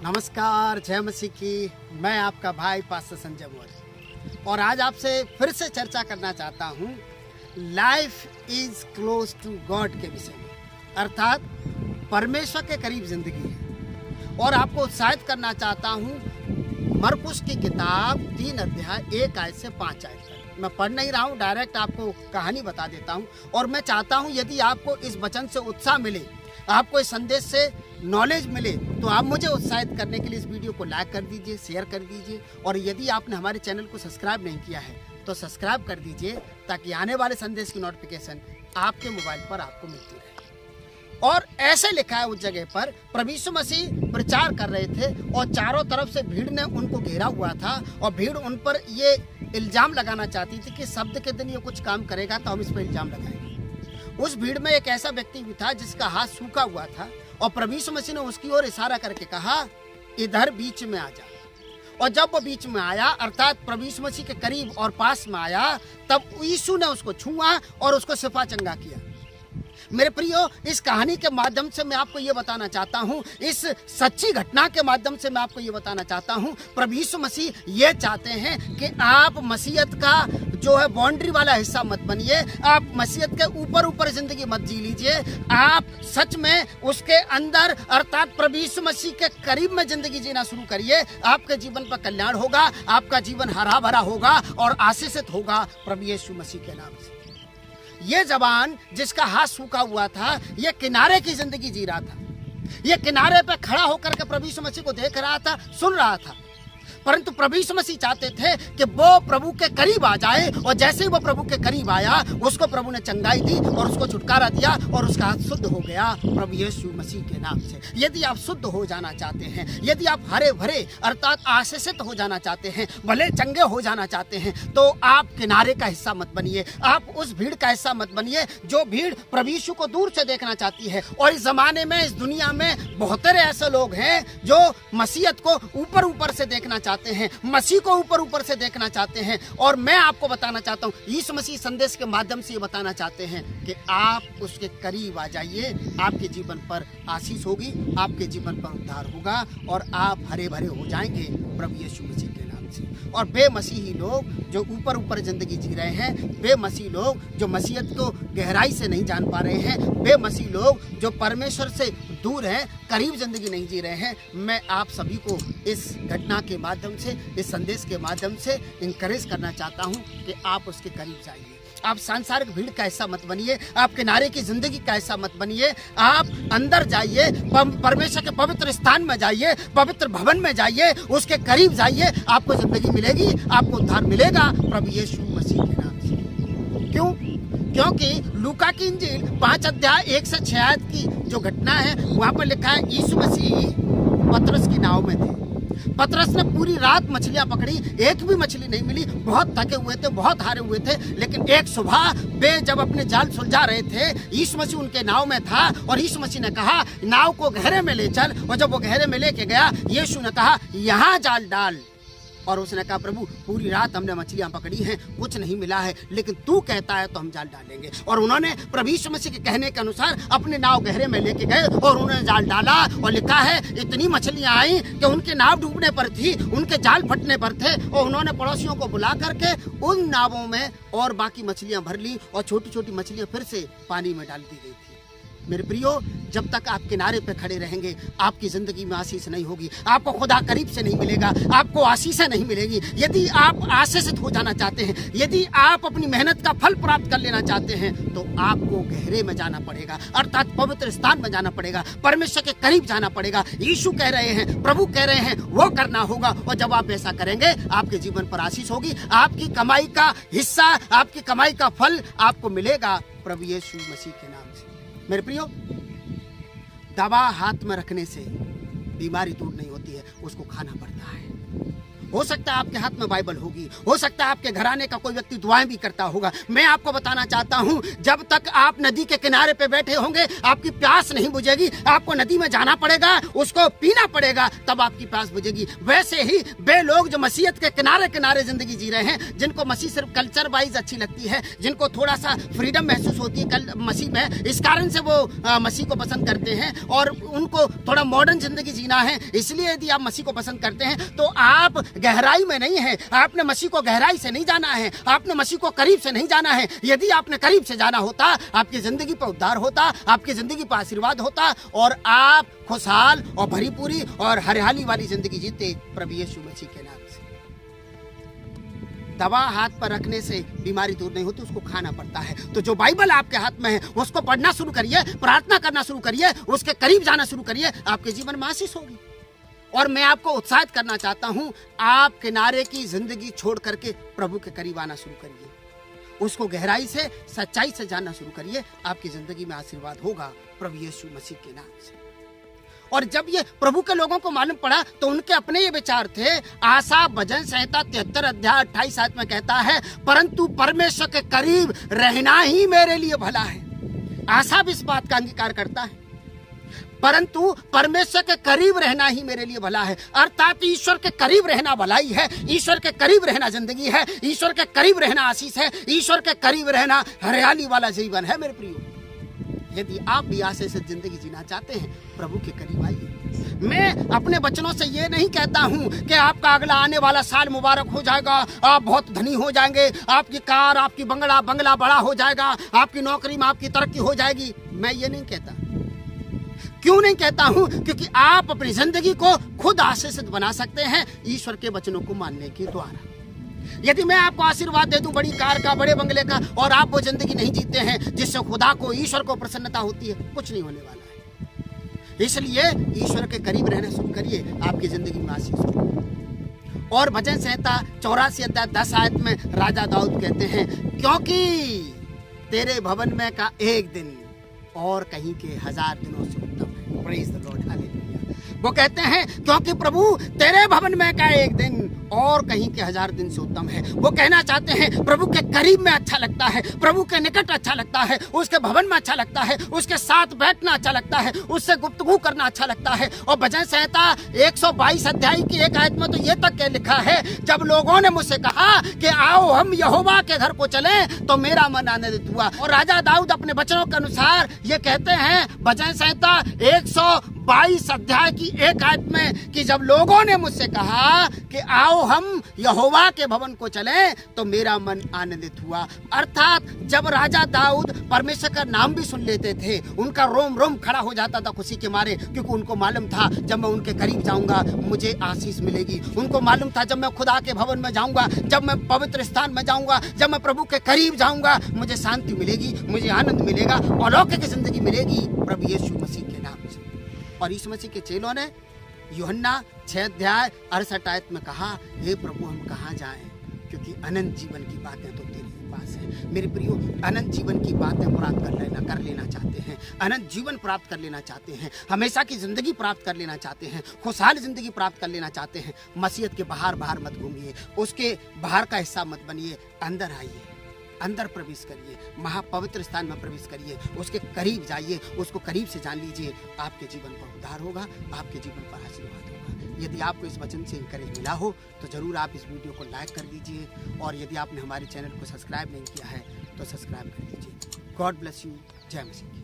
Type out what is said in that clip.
नमस्कार, जय मसीह की। मैं आपका भाई पास्टर संजय मौर्य और आज आपसे फिर से चर्चा करना चाहता हूँ life is close to God के विषय में, अर्थात परमेश्वर के करीब जिंदगी है। और आपको उत्साहित करना चाहता हूँ मरकुस की किताब 3 अध्याय 1 आयत से 5 आयत तक। मैं पढ़ नहीं रहा हूँ, डायरेक्ट आपको कहानी बता देता हूँ। और मैं चाहता हूँ यदि आपको इस वचन से उत्साह मिले, आपको इस संदेश से नॉलेज मिले, तो आप मुझे उत्साहित करने के लिए इस वीडियो को लाइक कर दीजिए, शेयर कर दीजिए। और यदि आपने हमारे चैनल को सब्सक्राइब नहीं किया है तो सब्सक्राइब कर दीजिए, ताकि आने वाले संदेश की नोटिफिकेशन आपके मोबाइल पर आपको मिलती रहे। और ऐसे लिखा है उस जगह पर, प्रभु यीशु मसीह प्रचार कर रहे थे और चारों तरफ से भीड़ ने उनको घेरा हुआ था और भीड़ उन पर ये इल्जाम लगाना चाहती थी कि शब्द के दिन ये कुछ काम करेगा तो हम इस पर इल्जाम लगाएंगे। उस भीड़ में एक ऐसा व्यक्ति भी था जिसका हाथ सूखा हुआ था और प्रभु यीशु मसीह ने उसकी ओर इशारा करके कहा, इधर बीच में आ जा। और जब वो बीच में आया, अर्थात प्रभु यीशु मसीह के करीब और पास में आया, तब यीशु ने उसको छुआ और उसको शिफा चंगा किया। मेरे प्रियो, इस कहानी के माध्यम से मैं आपको ये बताना चाहता हूँ, इस सच्ची घटना के माध्यम से मैं आपको ये बताना चाहता हूँ, प्रभु यीशु मसीह ये चाहते हैं कि आप मसीहत का जो है बाउंड्री वाला हिस्सा मत बनिए, आप मसीहत के ऊपर ऊपर जिंदगी मत जी लीजिए। आप सच में उसके अंदर अर्थात प्रभु यीशु मसीह के करीब में जिंदगी जीना शुरू करिए। आपके जीवन पर कल्याण होगा, आपका जीवन हरा भरा होगा और आशीषित होगा प्रभु यीशु मसीह के नाम से। ये जवान जिसका हाथ सूखा हुआ था, ये किनारे की जिंदगी जी रहा था। ये किनारे पे खड़ा होकर के प्रभु यीशु मसीह को देख रहा था, सुन रहा था। परंतु प्रभु यीशु मसीह चाहते थे कि वो प्रभु के करीब आ जाए, और जैसे ही वो प्रभु के करीब आया, उसको प्रभु ने चंगाई दी और उसको छुटकारा दिया और उसका हाथ शुद्ध हो गया प्रभु यीशु मसीह के नाम से। यदि आप शुद्ध हो जाना चाहते हैं, यदि आप हरे भरे अर्थात आशीषित हो जाना चाहते हैं, भले चंगे हो जाना चाहते हैं, तो आप किनारे का हिस्सा मत बनिए। आप उस भीड़ का हिस्सा मत बनिए जो भीड़ प्रभु यीशु को दूर से देखना चाहती है। और इस जमाने में, इस दुनिया में बहुत सारे ऐसे लोग हैं जो मसीहत को ऊपर ऊपर से देखना चाहते हैं, मसीह को ऊपर ऊपर से देखना चाहते हैं। और मैं आपको बताना चाहता हूं, यीशु मसीह संदेश के माध्यम से ये बताना चाहते हैं कि आप उसके करीब आ जाइए। आपके जीवन पर आशीष होगी, आपके जीवन पर उद्धार होगा और आप हरे भरे हो जाएंगे प्रभु यीशु मसीह के नाम से। और बेमसीही लोग जो ऊपर ऊपर जिंदगी जी रहे हैं, बेमसीह लोग जो मसीहत को गहराई से नहीं जान पा रहे हैं, बेमसीह लोग जो परमेश्वर से दूर हैं, करीब जिंदगी नहीं जी रहे हैं, मैं आप सभी को इस घटना के माध्यम से, इस संदेश के माध्यम से इंकरेज करना चाहता हूं कि आप उसके करीब जाइए। आप सांसारिक भीड़ का हिस्सा मत बनिए, आप किनारे की जिंदगी का हिस्सा मत बनिए। आप अंदर जाइए, परमेश्वर के पवित्र स्थान में जाइए, पवित्र भवन में जाइए, उसके करीब जाइए। आपको जिंदगी मिलेगी, आपको उद्धार मिलेगा प्रभु यीशु मसीह के नाम से। क्यों? क्योंकि लूका की इंजील 5 अध्याय 1 से 6 आयत की जो घटना है, वहां पर लिखा है, यीशु मसीह पतरस की नाव में थे। पतरस ने पूरी रात मछलियां पकड़ी, एक भी मछली नहीं मिली। बहुत थके हुए थे, बहुत हारे हुए थे। लेकिन एक सुबह वे जब अपने जाल सुलझा रहे थे, यीशु मसीह उनके नाव में था और यीशु मसीह ने कहा, नाव को गहरे में ले चल। और जब वो गहरे में लेके गया, यीशु ने कहा, यहाँ जाल डाल। और उसने कहा, प्रभु पूरी रात हमने मछलियां पकड़ी हैं, कुछ नहीं मिला है, लेकिन तू कहता है तो हम जाल डालेंगे। और उन्होंने प्रभु यीशु मसीह के कहने के अनुसार अपने नाव गहरे में लेके गए और उन्होंने जाल डाला। और लिखा है, इतनी मछलियां आई कि उनके नाव डूबने पर थी, उनके जाल फटने पर थे। और उन्होंने पड़ोसियों को बुला करके उन नावों में और बाकी मछलियां भर ली और छोटी छोटी मछलियां फिर से पानी में डाल दी गई थी। मेरे प्रियो, जब तक आप किनारे पे खड़े रहेंगे, आपकी जिंदगी में आशीष नहीं होगी, आपको खुदा करीब से नहीं मिलेगा, आपको आशीषें नहीं मिलेगी। यदि आप आशीषित हो जाना चाहते हैं, यदि आप अपनी मेहनत का फल प्राप्त कर लेना चाहते हैं, तो आपको गहरे में जाना पड़ेगा, अर्थात पवित्र स्थान में जाना पड़ेगा, परमेश्वर के करीब जाना पड़ेगा। यीशु कह रहे हैं, प्रभु कह रहे हैं, वो करना होगा। और जब आप ऐसा करेंगे, आपके जीवन पर आशीष होगी, आपकी कमाई का हिस्सा, आपकी कमाई का फल आपको मिलेगा प्रभु यीशु मसीह के नाम से। मेरे प्रियो, दवा हाथ में रखने से बीमारी दूर नहीं होती है, उसको खाना पड़ता है। हो सकता है आपके हाथ में बाइबल होगी, हो सकता है आपके घराने का कोई व्यक्ति दुआएं भी करता होगा। मैं आपको बताना चाहता हूं, जब तक आप नदी के किनारे पे बैठे होंगे आपकी प्यास नहीं बुझेगी। आपको नदी में जाना पड़ेगा, उसको पीना पड़ेगा, तब आपकी प्यास बुझेगी। वैसे ही वे लोग जो मसीहत के किनारे किनारे जिंदगी जी रहे हैं, जिनको मसीह सिर्फ कल्चर वाइज अच्छी लगती है, जिनको थोड़ा सा फ्रीडम महसूस होती है मसीह में, इस कारण से वो मसीह को पसंद करते हैं और उनको थोड़ा मॉडर्न जिंदगी जीना है। इसलिए यदि आप मसीह को पसंद करते हैं तो आप गहराई में नहीं है। आपने मसीह को गहराई से नहीं जाना है, आपने मसीह को करीब से नहीं जाना है। यदि आपने करीब से जाना होता, आपकी जिंदगी पर उद्धार होता, आपकी जिंदगी पर आशीर्वाद होता और आप खुशहाल और भरी पूरी और हरियाली वाली जिंदगी जीते प्रभु यीशु मसीह के नाम से। दवा हाथ पर रखने से बीमारी दूर नहीं होती, उसको खाना पड़ता है। तो जो बाइबल आपके हाथ में है उसको पढ़ना शुरू करिए, प्रार्थना करना शुरू करिए, उसके करीब जाना शुरू करिए, आपके जीवन में आशीष होगी। और मैं आपको उत्साहित करना चाहता हूं, आप किनारे की जिंदगी छोड़ करके प्रभु के करीब आना शुरू करिए, उसको गहराई से सच्चाई से जानना शुरू करिए। आपकी जिंदगी में आशीर्वाद होगा प्रभु यीशु मसीह के नाम से। और जब ये प्रभु के लोगों को मालूम पड़ा तो उनके अपने ये विचार थे। आसा भजन संहिता 73 अध्याय 28 आयत में कहता है, परंतु परमेश्वर के करीब रहना ही मेरे लिए भला है। आसा भी इस बात का अंगीकार करता है, परंतु परमेश्वर के करीब रहना ही मेरे लिए भला है। अर्थात ईश्वर के करीब रहना भलाई है, ईश्वर के करीब रहना जिंदगी है, ईश्वर के करीब रहना आशीष है, ईश्वर के करीब रहना हरियाली वाला जीवन है। मेरे प्रियो, यदि आप भी आशा से जिंदगी जीना चाहते हैं, प्रभु के करीब आइए। मैं अपने बचनों से ये नहीं कहता हूं कि आपका अगला आने वाला साल मुबारक हो जाएगा, आप बहुत धनी हो जाएंगे, आपकी कार, आपकी बंगला बड़ा हो जाएगा, आपकी नौकरी में आपकी तरक्की हो जाएगी। मैं ये नहीं कहता। क्यों नहीं कहता हूं? क्योंकि आप अपनी जिंदगी को खुद आशीषित बना सकते हैं ईश्वर के वचनों को मानने के द्वारा। यदि मैं आपको आशीर्वाद दे दूं बड़ी कार का, बड़े बंगले का, और आप वो जिंदगी नहीं जीते हैं जिससे खुदा को, ईश्वर को प्रसन्नता होती है, कुछ नहीं होने वाला है। इसलिए ईश्वर के करीब रहना शुरू करिए, आपकी जिंदगी में आशीष होगी। और भजन संहिता 84 अध्याय 10 आयत में राजा दाऊद कहते हैं, क्योंकि तेरे भवन में का एक दिन और कहीं के 1000 दिनों से उत्तम है। Praise the Lord, hallelujah. वो कहते हैं क्योंकि प्रभु तेरे भवन में का एक दिन और कहीं के 1000 दिन से उत्तम है। वो कहना चाहते हैं प्रभु के करीब में अच्छा लगता है, प्रभु के निकट अच्छा लगता है, उसके भवन में अच्छा लगता है, उसके साथ बैठना अच्छा लगता है, उससे गुफ्तगू करना अच्छा लगता है। और भजन संहिता 122 अध्याय की 1 आयत में तो ये तक के लिखा है, जब लोगों ने मुझसे कहा कि आओ हम यहोवा के घर को चलें, तो मेरा मन आनंदित हुआ। और राजा दाऊद अपने वचनों के अनुसार ये कहते हैं भजन संहिता 122 अध्याय की 1 आयत में कि जब लोगों ने मुझसे कहा कि आओ हम यहोवा के भवन को चलें, तो मेरा मन आनंदित हुआ। अर्थात जब राजा दाऊद परमेश्वर का नाम भी सुन लेते थे, उनका रोम रोम खड़ा हो जाता था खुशी के मारे, क्योंकि उनको मालूम था जब मैं उनके करीब जाऊंगा मुझे आशीष मिलेगी। उनको मालूम था जब मैं खुदा के भवन में जाऊंगा, जब मैं पवित्र स्थान में जाऊंगा, जब मैं प्रभु के करीब जाऊंगा, मुझे शांति मिलेगी, मुझे आनंद मिलेगा, अलौकिक जिंदगी मिलेगी प्रभु यीशु मसीह के नाम से। और यीशु मसीह के चेलों ने यूहन्ना 6 अध्याय 68 आयत में कहा, हे प्रभु हम कहाँ जाएं, क्योंकि अनंत जीवन की बातें तो तेरे ही पास है। मेरे प्रियो, अनंत जीवन की बातें प्राप्त कर लेना चाहते हैं, अनंत जीवन प्राप्त कर लेना चाहते हैं, हमेशा की जिंदगी प्राप्त कर लेना चाहते हैं, खुशहाल जिंदगी प्राप्त कर लेना चाहते हैं, मसीहत के बाहर मत घूमिए, उसके बाहर का हिस्सा मत बनिए, अंदर आइए, अंदर प्रवेश करिए, महापवित्र स्थान में प्रवेश करिए, उसके करीब जाइए, उसको करीब से जान लीजिए। आपके जीवन पर उद्धार होगा, आपके जीवन पर आशीर्वाद होगा। यदि आपको इस वचन से इंकरेज मिला हो तो जरूर आप इस वीडियो को लाइक कर दीजिए, और यदि आपने हमारे चैनल को सब्सक्राइब नहीं किया है तो सब्सक्राइब कर दीजिए। God bless you. जय मसीह।